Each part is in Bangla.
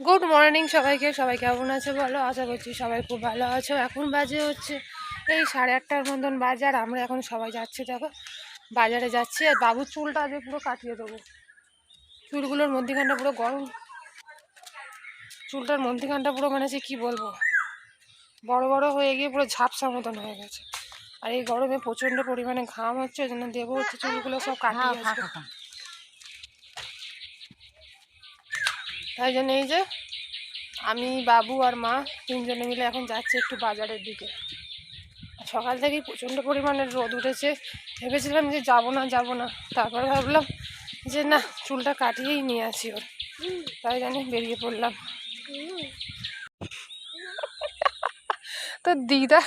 গুড মর্নিং সবাইকে। সবাই কেমন আছে বলো? আশা করছি সবাই খুব ভালো আছো। এখন বাজে হচ্ছে এই 8:30টার মতন বাজে, আর আমরা এখন সবাই যাচ্ছি, দেখো বাজারে যাচ্ছি। আর বাবুর চুলটা আগে পুরো কাটিয়ে দেবো। চুলগুলোর মধ্যিখানটা পুরো গরম, চুলটার মধ্যিখানটা পুরো মানে সে কী বলবো, বড় বড় হয়ে গিয়ে পুরো ঝাপসা মতন হয়ে গেছে। আর এই গরমে প্রচণ্ড পরিমাণে ঘাম হচ্ছে, ওই জন্য দেবো হচ্ছে চুলগুলো সব কাটিয়ে আসবে। তাই জন্য এই যে আমি, বাবু আর মা তিনজনে মিলে এখন যাচ্ছি একটু বাজারের দিকে। সকাল থেকেই প্রচণ্ড পরিমাণে রোদ উঠেছে, ভেবেছিলাম যে যাবো না, তারপর ভাবলাম যে না, চুলটা কাটিয়েই নিয়ে আসি ওর, তাই জানি বেরিয়ে পড়লাম। তো দিদা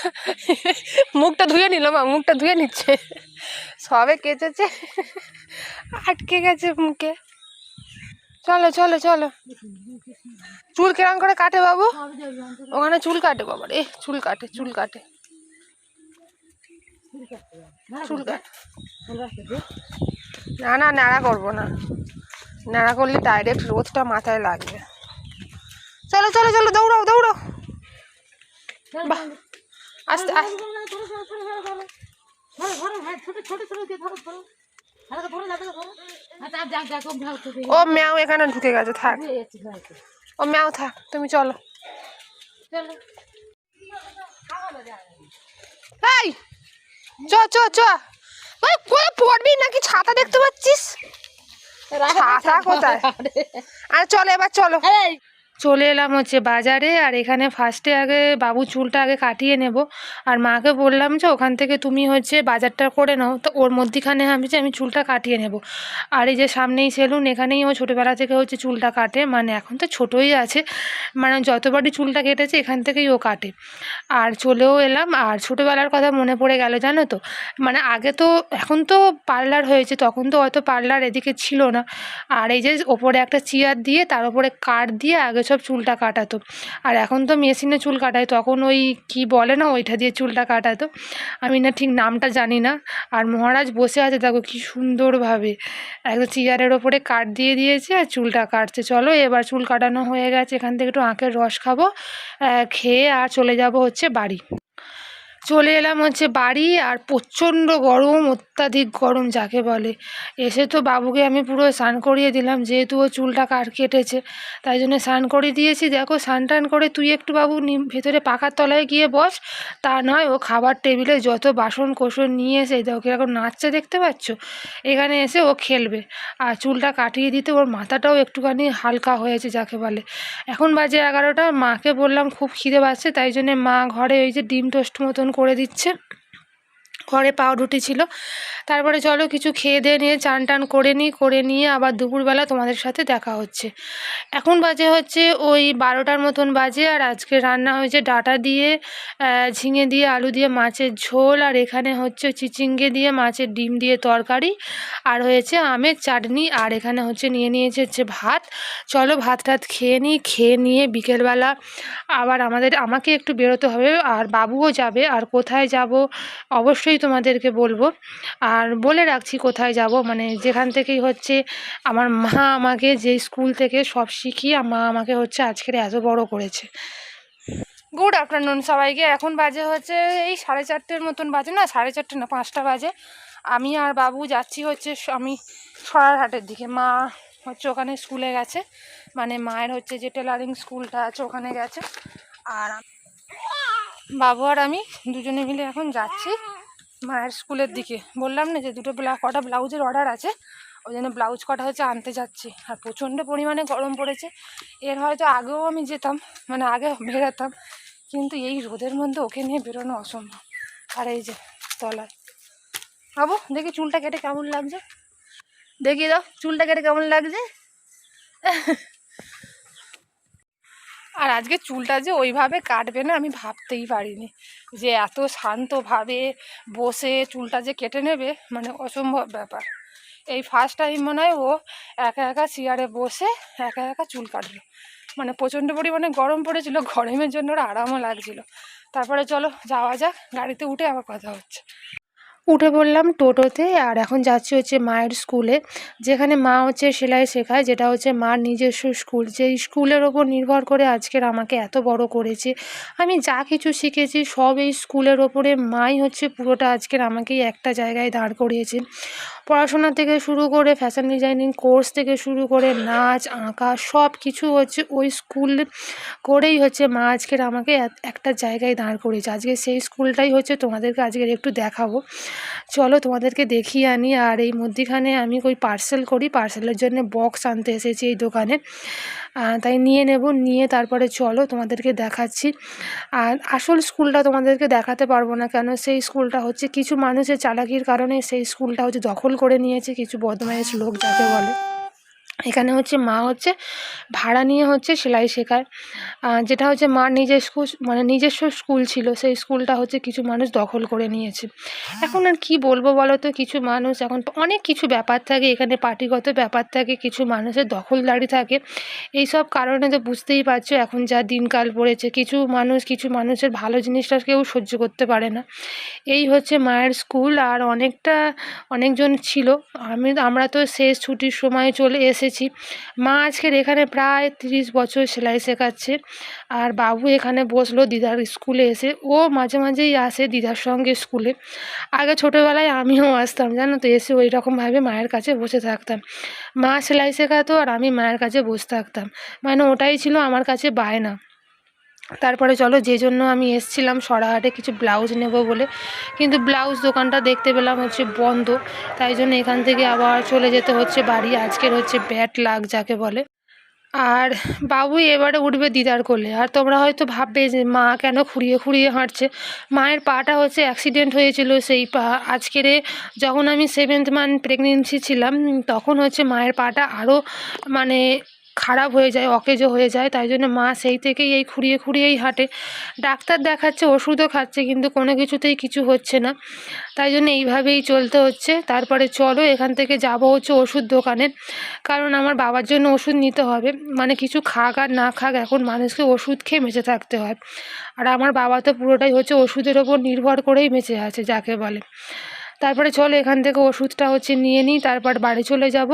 মুখটা ধুয়ে নিল, মা মুখটা ধুয়ে নিচ্ছে, সবে কেচেছে, আটকে গেছে মুখে। চলো চলো চলো। চুল কেরম করে কাটে বাবু? ওখানে চুল কাটে বাবা রে, চুল কাটে চুল কাটে চুল কাটে। না না, ন্যাড়া করবো না, ন্যাড়া করলে ডাইরেক্ট রোদটা মাথায় লাগবে। চলো চলো চলো, দৌড়াও দৌড়াও, বাহ আস্তে আস্তে। ও ম্যাও এখানে ঢুকে গেছে, থাক ও ম্যাও থাক, তুমি চলো। এই চ চ চ, পড়বি নাকি? ছাতা দেখতে পাচ্ছিস? ছাতা কোথায়? আর চলো এবার চলো। চলে এলাম হচ্ছে বাজারে, আর এখানে ফার্স্টে আগে বাবু চুলটা আগে কাটিয়ে নেব। আর মাকে বললাম যে ওখান থেকে তুমি হচ্ছে বাজারটা করে নাও, তো ওর মধ্যিখানে আমি চুলটা কাটিয়ে নেব। আর এই যে সামনেই সেলুন, এখানেই ও ছোটোবেলা থেকে হচ্ছে চুলটা কাটে, মানে এখন তো ছোটোই আছে, মানে যতবারই চুলটা কেটেছে এখান থেকেই ও কাটে। আর চলেও এলাম, আর ছোটোবেলার কথা মনে পড়ে গেল জানো তো, মানে আগে তো, এখন তো পার্লার হয়েছে, তখন তো অত পার্লার এদিকে ছিল না। আর এই যে ওপরে একটা চেয়ার দিয়ে তার উপরে কাঠ দিয়ে আগে সব চুলটা কাটাতো, আর এখন তো মেশিনে চুল কাটায়, তখন ওই কি বলে না, ওইটা দিয়ে চুলটা কাটাতো, আমি না ঠিক নামটা জানি না। আর মহারাজ বসে আছে দেখো কি সুন্দরভাবে, একদম চেয়ারের ওপরে কাঠ দিয়ে দিয়েছে আর চুলটা কাটছে। চলো এবার চুল কাটানো হয়ে গেছে, এখান থেকে একটু আখের রস খাবো, খেয়ে আর চলে যাব হচ্ছে বাড়ি। চলে এলাম হচ্ছে বাড়ি, আর প্রচণ্ড গরম, অত্যাধিক গরম যাকে বলে। এসে তো বাবুকে আমি পুরো স্নান করিয়ে দিলাম, যেহেতু ও চুলটা কেটেছে, তাই জন্য স্নান করিয়ে দিয়েছি। দেখো স্নান টান করে তুই একটু বাবু ভেতরে পাখার তলায় গিয়ে বস, তা নয় ও খাবার টেবিলে যত বাসন কোসন নিয়ে এসে দেখো কীরকম নাচছে, দেখতে পাচ্ছ? এখানে এসে ও খেলবে। আর চুলটা কাটিয়ে দিতে ওর মাথাটাও একটুখানি হালকা হয়েছে যাকে বলে। এখন বাজে 11টা, মাকে বললাম খুব খিদে পাচ্ছে, তাই জন্যে মা ঘরে ওই যে ডিম টোস্ট মতন করে দিচ্ছে, ঘরে পাউরুটি ছিল। তারপরে চলো কিছু খেয়ে দিয়ে নিয়ে চান টান করে নিয়ে আবার দুপুরবেলা তোমাদের সাথে দেখা হচ্ছে। এখন বাজে হচ্ছে ওই 12টার মতন বাজে, আর আজকে রান্না হয়েছে ডাঁটা দিয়ে, ঝিঙে দিয়ে, আলু দিয়ে মাছের ঝোল, আর এখানে হচ্ছে চিচিঙ্গে দিয়ে মাছের ডিম দিয়ে তরকারি, আর হয়েছে আমের চাটনি, আর এখানে হচ্ছে নিয়েছে হচ্ছে ভাত। চলো ভাত টাত খেয়ে নিয়ে বিকেলবেলা আবার আমাকে একটু বেরোতে হবে, আর বাবুও যাবে। আর কোথায় যাব অবশ্যই তোমাদেরকে বলবো, আর বলে রাখছি কোথায় যাব, মানে যেখান থেকেই হচ্ছে আমার মা আমাকে, যে স্কুল থেকে সব শিখিয়ে মা আমাকে হচ্ছে আজকের এত বড় করেছে। গুড আফটারনুন সবাইকে। এখন বাজে হচ্ছে এই 4:30 মতন বাজে, না 4:30 না 5টা বাজে। আমি আর বাবু যাচ্ছি হচ্ছে আমি সরারহাটের দিকে, মা হচ্ছে ওখানে স্কুলে গেছে, মানে মায়ের হচ্ছে যে টেলারিং স্কুলটা আছে ওখানে গেছে, আর বাবু আর আমি দুজনে মিলে এখন যাচ্ছি মায়ের স্কুলের দিকে। বললাম না যে কটা ব্লাউজের অর্ডার আছে, ওই জন্য ব্লাউজ কটা হচ্ছে আনতে যাচ্ছি। আর প্রচণ্ড পরিমাণে গরম পড়েছে, এর হয়তো আগেও আমি যেতাম, মানে আগে বেরোতাম, কিন্তু এই রোদের মধ্যে ওকে নিয়ে বেরোনো অসম্ভব। আর এই যে তলায় বাবু, দেখি চুলটা কেটে কেমন লাগছে, দেখিয়ে দাও চুলটা কেটে কেমন লাগছে। আর আজকে চুলটা যে ওইভাবে কাটবে না আমি ভাবতেই পারিনি, যে এত শান্তভাবে বসে চুলটা যে কেটে নেবে, মানে অসম্ভব ব্যাপার। এই ফার্স্ট টাইম মনে হয় ও একা একা চেয়ারে বসে একা একা চুল কাটলো, মানে প্রচণ্ড পরিমাণে গরম পড়েছিল, গরমের জন্য ওর আরামও লাগছিল। তারপরে চলো যাওয়া যাক, গাড়িতে উঠে আবার কথা হচ্ছে। উঠে পড়লাম টোটোতে আর এখন যাচ্ছি হচ্ছে মায়ের স্কুলে, যেখানে মা হচ্ছে সেলাই শেখায়, যেটা হচ্ছে মার নিজস্ব স্কুল। যেই স্কুলের ওপর নির্ভর করে আজকের আমাকে এত বড় করেছে। আমি যা কিছু শিখেছি সব এই স্কুলের ওপরে, মাই হচ্ছে পুরোটা আজকের আমাকেই একটা জায়গায় দাঁড় করিয়েছে। পড়াশোনা থেকে শুরু করে ফ্যাশন ডিজাইনিং কোর্স থেকে শুরু করে নাচ আঁকা সব কিছু হচ্ছে ওই স্কুল করেই হচ্ছে মা আজকের আমাকে একটা জায়গায় দাঁড় করিয়েছে। আজকে সেই স্কুলটাই হচ্ছে তোমাদেরকে আজকের একটু দেখাবো, চলো তোমাদেরকে দেখিয়ে আনি। আর এই মধ্যিখানে আমি ওই পার্সেল করি, পার্সেলের জন্য বক্স আনতে এসেছি এই দোকানে, তাই নিয়ে নেব, নিয়ে তারপরে চলো তোমাদেরকে দেখাচ্ছি। আর আসল স্কুলটা তোমাদেরকে দেখাতে পারবো না, কেন সেই স্কুলটা হচ্ছে কিছু মানুষের চালাকির কারণে সেই স্কুলটা হচ্ছে দখল করে নিয়েছে কিছু বদমাইশ লোক যাকে বলে। এখানে হচ্ছে মা হচ্ছে ভাড়া নিয়ে হচ্ছে সেলাই শেখায়, যেটা হচ্ছে মার নিজস্ব স্কুল ছিল, সেই স্কুলটা হচ্ছে কিছু মানুষ দখল করে নিয়েছে। এখন আর কি বলবো বলো তো, কিছু মানুষ এখন অনেক কিছু ব্যাপার থাকে এখানে, পার্টিগত ব্যাপার থাকে, কিছু মানুষের দখলদারি থাকে, এই সব কারণে তো বুঝতেই পারছো এখন যা দিনকাল পড়েছে, কিছু মানুষের ভালো জিনিসটা কেউ সহ্য করতে পারে না। এই হচ্ছে মায়ের স্কুল। আর অনেকজন ছিল, আমরা তো শেষ ছুটির সময় চলে এসেছি। মা আজকের এখানে প্রায় 30 বছর সেলাই শেখাচ্ছে। আর বাবু এখানে বসলো দিদার স্কুলে এসে, ও মাঝে মাঝেই আসে দিদার সঙ্গে স্কুলে। আগে ছোটোবেলায় আমিও আসতাম জানো তো, এসে ওই রকমভাবে মায়ের কাছে বসে থাকতাম। মা সেলাই শেখাতো আর আমি মায়ের কাছে বসে থাকতাম, মানে ওটাই ছিল আমার কাছে বায়না। তারপরে চলো, যে জন্য আমি এসছিলাম সরাহাটে কিছু ব্লাউজ নেব বলে, কিন্তু ব্লাউজ দোকানটা দেখতে পেলাম হচ্ছে বন্ধ, তাই জন্য এখান থেকে আবার চলে যেতে হচ্ছে বাড়ি। আজকের হচ্ছে ব্যাড লাক যাকে বলে। আর বাবু এবারে উঠবে দিদার কোলে। আর তোমরা হয়তো ভাববে যে মা কেন খুঁড়িয়ে খুঁড়িয়ে হাঁটছে, মায়ের পাটা হচ্ছে অ্যাক্সিডেন্ট হয়েছিল, সেই পা আজকেরে যখন আমি 7th মান্থ প্রেগনেন্সি ছিলাম তখন হচ্ছে মায়ের পাটা আরও মানে খারাপ হয়ে যায়, অকেজো হয়ে যায়, তাই জন্য মা সেই থেকেই এই খুঁড়িয়ে খুঁড়িয়েই হাঁটে। ডাক্তার দেখাচ্ছে, ওষুধও খাচ্ছে, কিন্তু কোনো কিছুতেই কিছু হচ্ছে না, তাই জন্য এইভাবেই চলতে হচ্ছে। তারপরে চলো এখান থেকে যাব হচ্ছে ওষুধ দোকানে, কারণ আমার বাবার জন্য ওষুধ নিতে হবে, মানে কিছু খাক আর না খাক এখন মানুষকে ওষুধ খেয়ে বেঁচে থাকতে হয়। আর আমার বাবা তো পুরোটাই হচ্ছে ওষুধের ওপর নির্ভর করেই বেঁচে আছে যাকে বলে। তারপরে চলো এখান থেকে ওষুধটা হচ্ছে নিয়ে নিই, তারপর বাড়ি চলে যাব।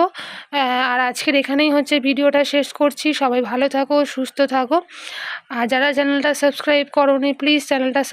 আর আজকের এখানেই হচ্ছে ভিডিওটা শেষ করছি। সবাই ভালো থাকো, সুস্থ থাকো। আর যারা চ্যানেলটা সাবস্ক্রাইব করোনি প্লিজ চ্যানেলটা